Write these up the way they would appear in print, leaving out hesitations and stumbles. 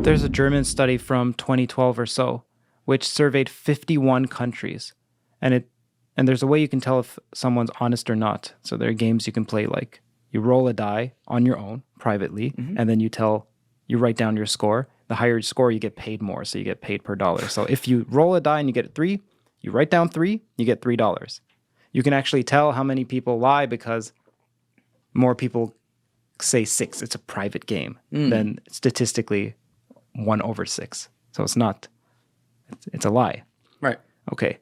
There's a German study from 2012 or so, which surveyed 51 countries, and there's a way you can tell if someone's honest or not. So there are games you can play, like you roll a die on your own privately, and then you write down your score. The higher your score, you get paid more, so you get paid per dollar. So if you roll a die and you get 3, you write down 3, you get $3. You can actually tell how many people lie because more people say 6. It's a private game than statistically 1/6. So it's a lie. Right. Okay.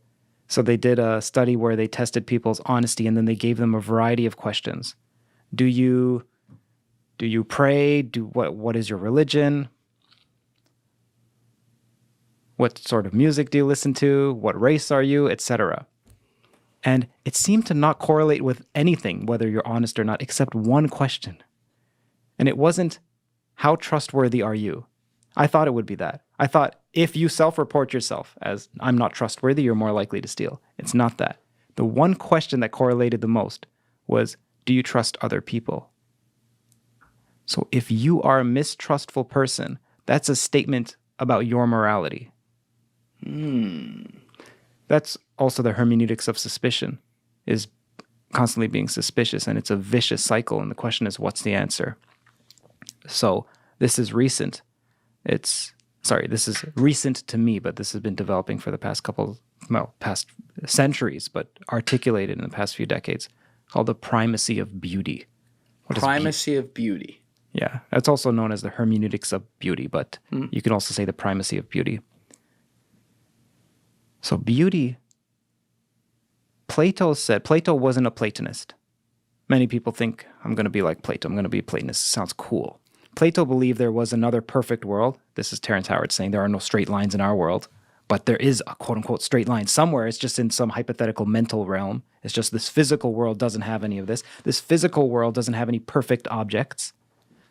So they did a study where they tested people's honesty, and then they gave them a variety of questions. Do you pray? What is your religion? What sort of music do you listen to? What race are you? Etc. And it seemed to not correlate with anything, whether you're honest or not, except one question. And it wasn't, how trustworthy are you? I thought it would be that. I thought if you self-report yourself as I'm not trustworthy, you're more likely to steal. It's not that. The one question that correlated the most was, do you trust other people? So if you are a mistrustful person, that's a statement about your morality. That's also the hermeneutics of suspicion, is constantly being suspicious, and it's a vicious cycle, and the question is, what's the answer? So this is recent. This is recent to me, but this has been developing for the past centuries, but articulated in the past few decades, called the primacy of beauty. Primacy of beauty. Yeah, that's also known as the hermeneutics of beauty, but you can also say the primacy of beauty. So beauty, Plato wasn't a Platonist. Many people think, I'm going to be like Plato, I'm going to be a Platonist. It sounds cool. Plato believed there was another perfect world. This is Terence Howard saying there are no straight lines in our world, but there is a quote-unquote straight line somewhere. It's just in some hypothetical mental realm. It's just this physical world doesn't have any of this. This physical world doesn't have any perfect objects.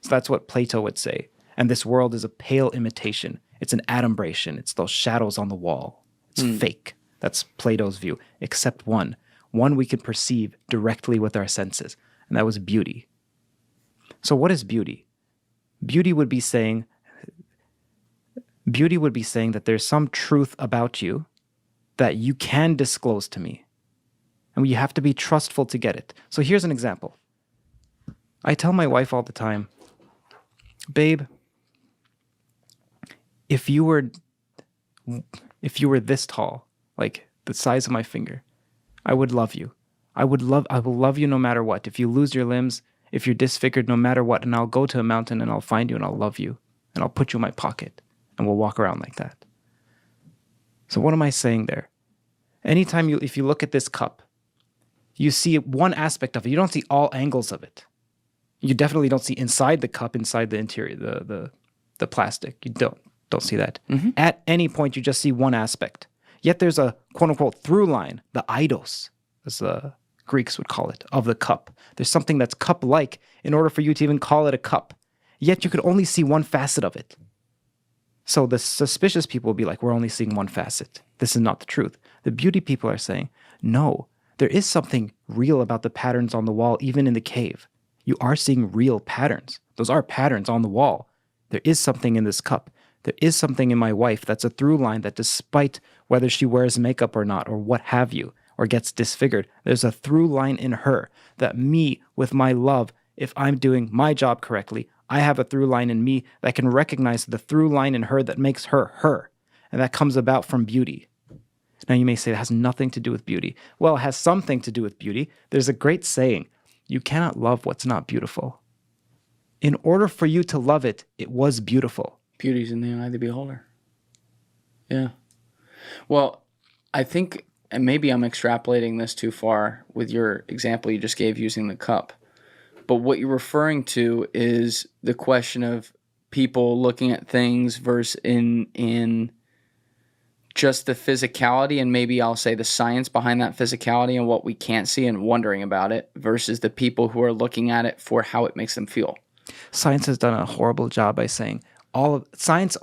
So that's what Plato would say. And this world is a pale imitation. It's an adumbration. It's those shadows on the wall. It's fake. That's Plato's view, except one we can perceive directly with our senses, and that was beauty. So what is beauty? Beauty would be saying that there's some truth about you that you can disclose to me, and you have to be trustful to get it. So here's an example. I tell my wife all the time, babe, if you were this tall, like the size of my finger, I would love you. I will love you no matter what. If you lose your limbs, if you're disfigured, no matter what, and I'll go to a mountain and I'll find you and I'll love you and I'll put you in my pocket and we'll walk around like that. So what am I saying there? Anytime if you look at this cup, you see one aspect of it. You don't see all angles of it. You definitely don't see inside the cup, inside the interior, the plastic. You don't see that. At any point, you just see one aspect. Yet there's a quote-unquote through line, the eidos, as the Greeks would call it, of the cup. There's something that's cup-like in order for you to even call it a cup. Yet you could only see one facet of it. So the suspicious people will be like, we're only seeing one facet. This is not the truth. The beauty people are saying, no, there is something real about the patterns on the wall, even in the cave. You are seeing real patterns. Those are patterns on the wall. There is something in this cup. There is something in my wife that's a through line that despite whether she wears makeup or not, or what have you, or gets disfigured, there's a through line in her that me, with my love, if I'm doing my job correctly, I have a through line in me that can recognize the through line in her that makes her her. And that comes about from beauty. Now you may say it has nothing to do with beauty. Well, it has something to do with beauty. There's a great saying, you cannot love what's not beautiful. In order for you to love it, it was beautiful. Beauty's in the eye of the beholder. Yeah. Well, I think, and maybe I'm extrapolating this too far with your example you just gave using the cup, but what you're referring to is the question of people looking at things versus in just the physicality, and maybe I'll say the science behind that physicality and what we can't see and wondering about it, versus the people who are looking at it for how it makes them feel. Science has done a horrible job by saying science.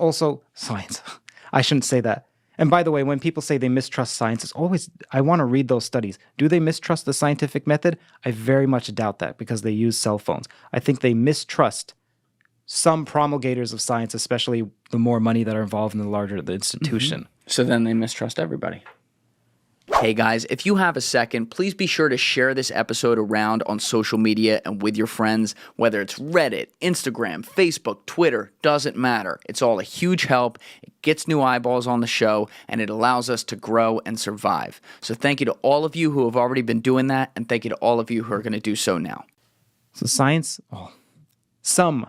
I shouldn't say that. And by the way, when people say they mistrust science, it's always, I want to read those studies. Do they mistrust the scientific method? I very much doubt that because they use cell phones. I think they mistrust some promulgators of science, especially the more money that are involved in the larger the institution. So then they mistrust everybody. Hey guys, if you have a second, please be sure to share this episode around on social media and with your friends, whether it's Reddit, Instagram, Facebook, Twitter, doesn't matter. It's all a huge help. It gets new eyeballs on the show, and it allows us to grow and survive. So thank you to all of you who have already been doing that, and thank you to all of you who are going to do so now. So science, some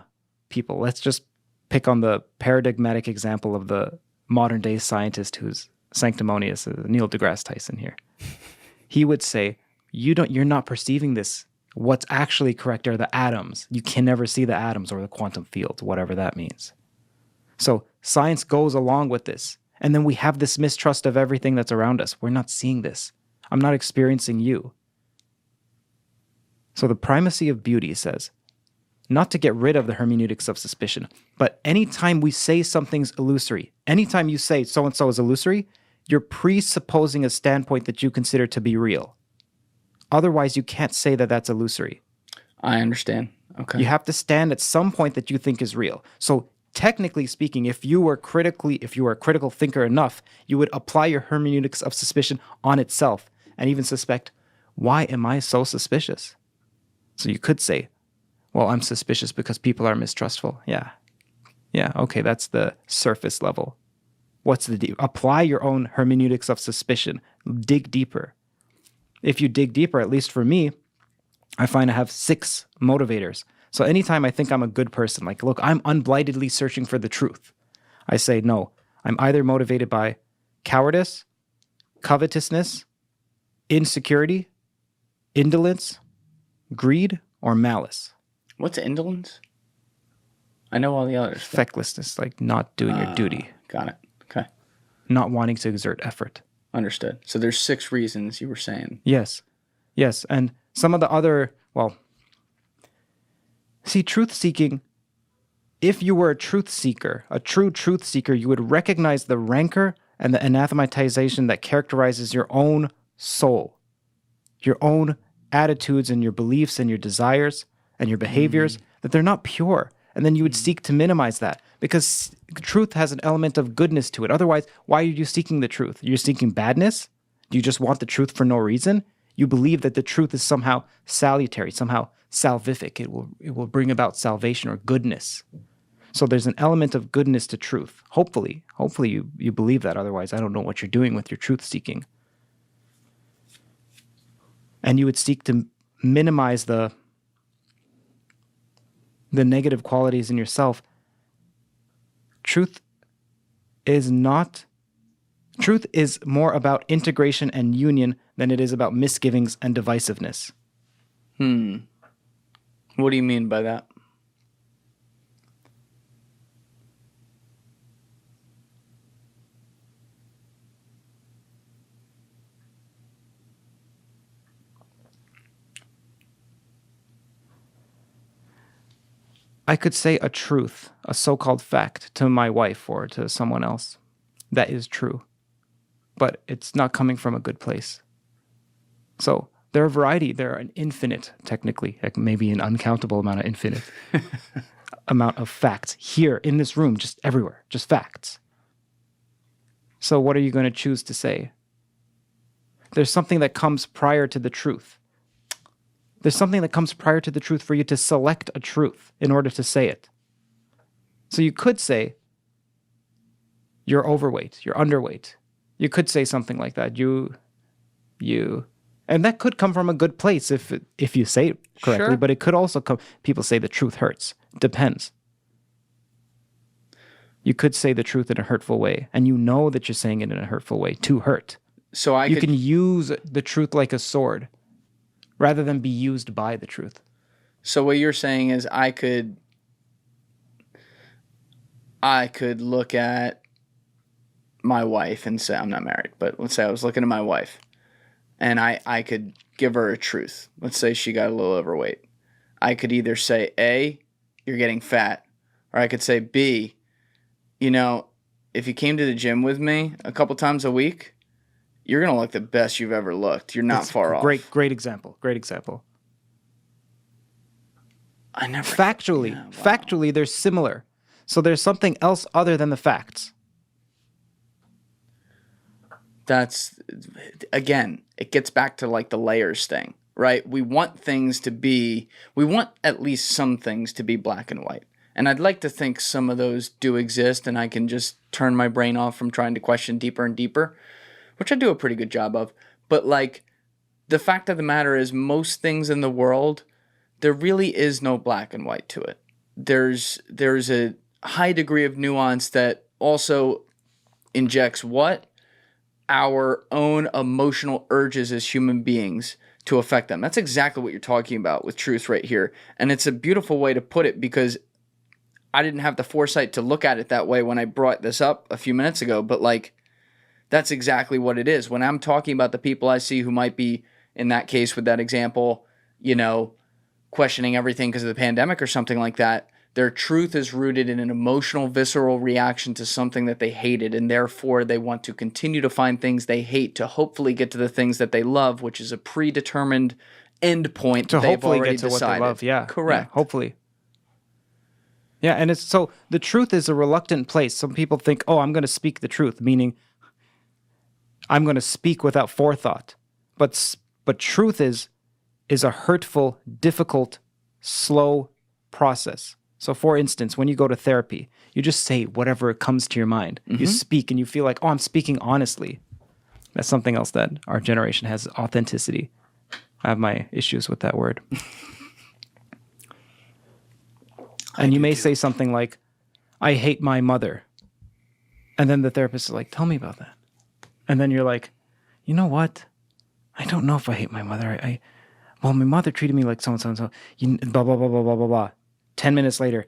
people, let's just pick on the paradigmatic example of the modern day scientist who's sanctimonious, Neil deGrasse Tyson here. He would say, you're not perceiving this. What's actually correct are the atoms. You can never see the atoms or the quantum fields, whatever that means. So science goes along with this. And then we have this mistrust of everything that's around us. We're not seeing this. I'm not experiencing you. So the primacy of beauty says, not to get rid of the hermeneutics of suspicion, but anytime we say something's illusory, anytime you say so-and-so is illusory, you're presupposing a standpoint that you consider to be real. Otherwise, you can't say that that's illusory. I understand. Okay. You have to stand at some point that you think is real. So technically speaking, if you were a critical thinker enough, you would apply your hermeneutics of suspicion on itself and even suspect, why am I so suspicious? So you could say, well, I'm suspicious because people are mistrustful. Yeah, okay, that's the surface level. What's the deep? Apply your own hermeneutics of suspicion. Dig deeper. If you dig deeper, at least for me, I find I have 6 motivators. So anytime I think I'm a good person, like, look, I'm unblightedly searching for the truth, I say, no, I'm either motivated by cowardice, covetousness, insecurity, indolence, greed, or malice. What's indolence? I know all the others. Fecklessness, like not doing your duty. Got it. Okay. Not wanting to exert effort. Understood. So there's 6 reasons you were saying. Yes. And some of the other, truth-seeking, if you were a truth seeker, a true truth seeker, you would recognize the rancor and the anathematization that characterizes your own soul, your own attitudes and your beliefs and your desires and your behaviors, that they're not pure. And then you would seek to minimize that because truth has an element of goodness to it. Otherwise, why are you seeking the truth? You're seeking badness? Do you just want the truth for no reason? You believe that the truth is somehow salutary, somehow salvific. It will bring about salvation or goodness. So there's an element of goodness to truth. Hopefully you believe that. Otherwise, I don't know what you're doing with your truth seeking. And you would seek to minimize the negative qualities in yourself. Truth is more about integration and union than it is about misgivings and divisiveness. What do you mean by that? I could say a truth, a so-called fact, to my wife or to someone else. That is true. But it's not coming from a good place. So there are an infinite, technically, like maybe an uncountable amount of infinite amount of facts here in this room, just everywhere, just facts. So what are you going to choose to say? There's something that comes prior to the truth. There's something that comes prior to the truth for you to select a truth in order to say it. So you could say, you're overweight, you're underweight. You could say something like that. And that could come from a good place if you say it correctly, Sure. But it could also come, people say the truth hurts. Depends. You could say the truth in a hurtful way, and you know that you're saying it in a hurtful way to hurt. So You can use the truth like a sword rather than be used by the truth. So what you're saying is I could look at my wife and say, I'm not married, but let's say I was looking at my wife and I could give her a truth. Let's say she got a little overweight. I could either say, A, you're getting fat, or I could say, B, if you came to the gym with me a couple times a week, you're going to look the best you've ever looked. You're not far off. Great example. I never. Factually, Yeah, wow. factually, they're similar. So there's something else other than the facts. That's, again, it gets back to like the layers thing, right? We want at least some things to be black and white. And I'd like to think some of those do exist and I can just turn my brain off from trying to question deeper and deeper, which I do a pretty good job of. But like, the fact of the matter is, most things in the world, there really is no black and white to it. There's a high degree of nuance that also injects what? Our own emotional urges as human beings to affect them. That's exactly what you're talking about with truth right here. And it's a beautiful way to put it, because I didn't have the foresight to look at it that way when I brought this up a few minutes ago, but like, that's exactly what it is. When I'm talking about the people I see who might be, in that case with that example, questioning everything because of the pandemic or something like that, their truth is rooted in an emotional, visceral reaction to something that they hated, and therefore they want to continue to find things they hate to hopefully get to the things that they love, which is a predetermined end point To that they've hopefully already get to decided. what they love, yeah. Correct. Yeah, hopefully. Yeah, and it's so the truth is a reluctant place. Some people think, oh, I'm going to speak the truth, meaning I'm going to speak without forethought. But truth is a hurtful, difficult, slow process. So for instance, when you go to therapy, you just say whatever comes to your mind. You speak and you feel like, oh, I'm speaking honestly. That's something else that our generation has, authenticity. I have my issues with that word. And you may say something like, I hate my mother. And then the therapist is like, tell me about that. And then you're like, you know what? I don't know if I hate my mother. Well, my mother treated me like so-and-so and so. Blah, blah, blah, blah, blah, blah, blah. 10 minutes later,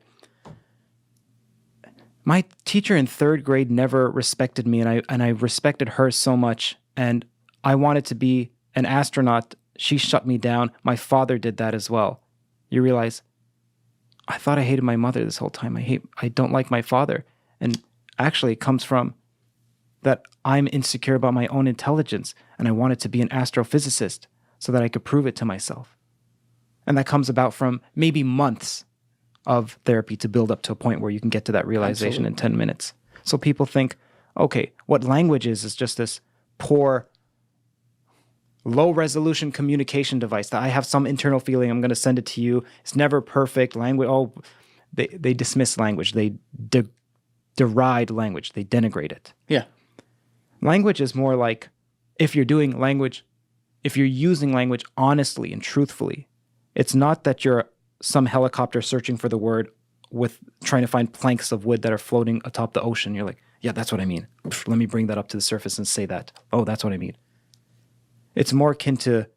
my teacher in third grade never respected me, and I respected her so much, and I wanted to be an astronaut. She shut me down. My father did that as well. You realize, I thought I hated my mother this whole time. I don't like my father. And actually it comes from that I'm insecure about my own intelligence, and I wanted to be an astrophysicist so that I could prove it to myself. And that comes about from maybe months of therapy to build up to a point where you can get to that realization in 10 minutes. So people think, okay, what language is just this poor, low-resolution communication device that I have some internal feeling, I'm going to send it to you. It's never perfect. Language, they dismiss language. They deride language. They denigrate it. Yeah. Language is more like, if you're using language honestly and truthfully, it's not that you're some helicopter searching for the word with trying to find planks of wood that are floating atop the ocean. You're like, yeah, that's what I mean. Let me bring that up to the surface and say that. Oh, that's what I mean. It's more akin to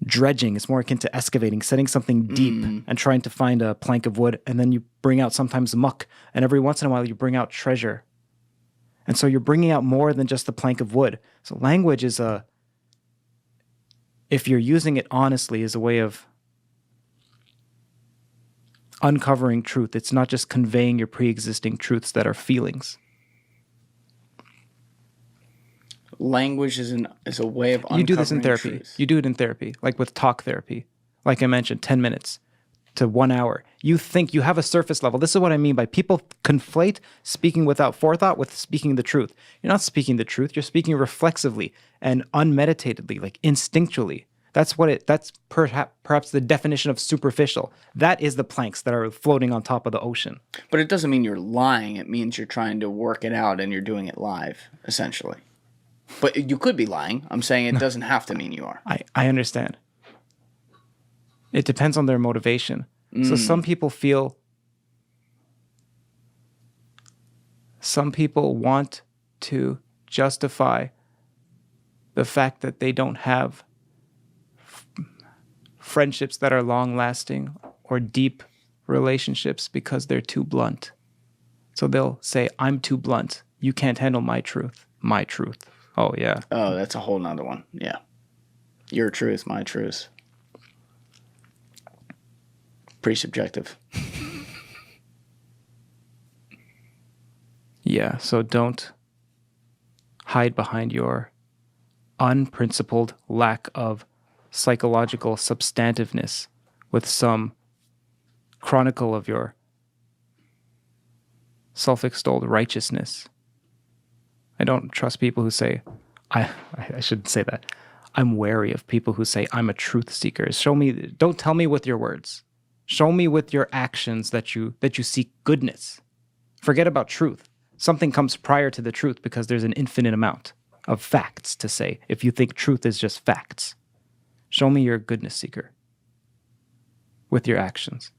dredging. It's more akin to excavating, setting something deep and trying to find a plank of wood. And then you bring out sometimes muck. And every once in a while you bring out treasure. And so you're bringing out more than just the plank of wood. So language is if you're using it honestly, is a way of uncovering truth. It's not just conveying your pre-existing truths that are feelings. Language is a way of uncovering You do this in therapy. truth. You do it in therapy, like with talk therapy. Like I mentioned, 10 minutes to 1 hour. You think you have a surface level. This is what I mean by people conflate speaking without forethought with speaking the truth. You're not speaking the truth. You're speaking reflexively and unmeditatedly, like instinctually. That's perhaps the definition of superficial. That is the planks that are floating on top of the ocean. But it doesn't mean you're lying. It means you're trying to work it out and you're doing it live, essentially. But you could be lying. I'm saying it doesn't have to mean you are. I understand. It depends on their motivation. So some people want to justify the fact that they don't have friendships that are long-lasting or deep relationships because they're too blunt. So they'll say, I'm too blunt. You can't handle my truth. My truth. Oh, yeah. Oh, that's a whole nother one. Yeah. Your truth, my truth. Pretty subjective. Yeah, so don't hide behind your unprincipled lack of psychological substantiveness with some chronicle of your self-extolled righteousness. I don't trust people who say, I shouldn't say that. I'm wary of people who say, I'm a truth seeker. Don't tell me with your words. Show me with your actions that you seek goodness. Forget about truth. Something comes prior to the truth because there's an infinite amount of facts to say if you think truth is just facts. Show me you're a goodness seeker with your actions.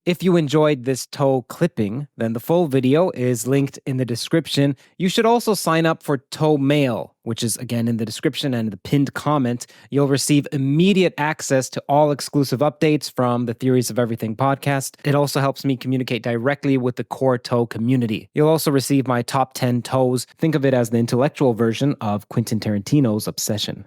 If you enjoyed this toe clipping, then the full video is linked in the description. You should also sign up for Toe Mail, which is again in the description and the pinned comment. You'll receive immediate access to all exclusive updates from the Theories of Everything podcast. It also helps me communicate directly with the core toe community. You'll also receive my top 10 toes. Think of it as the intellectual version of Quentin Tarantino's Obsession.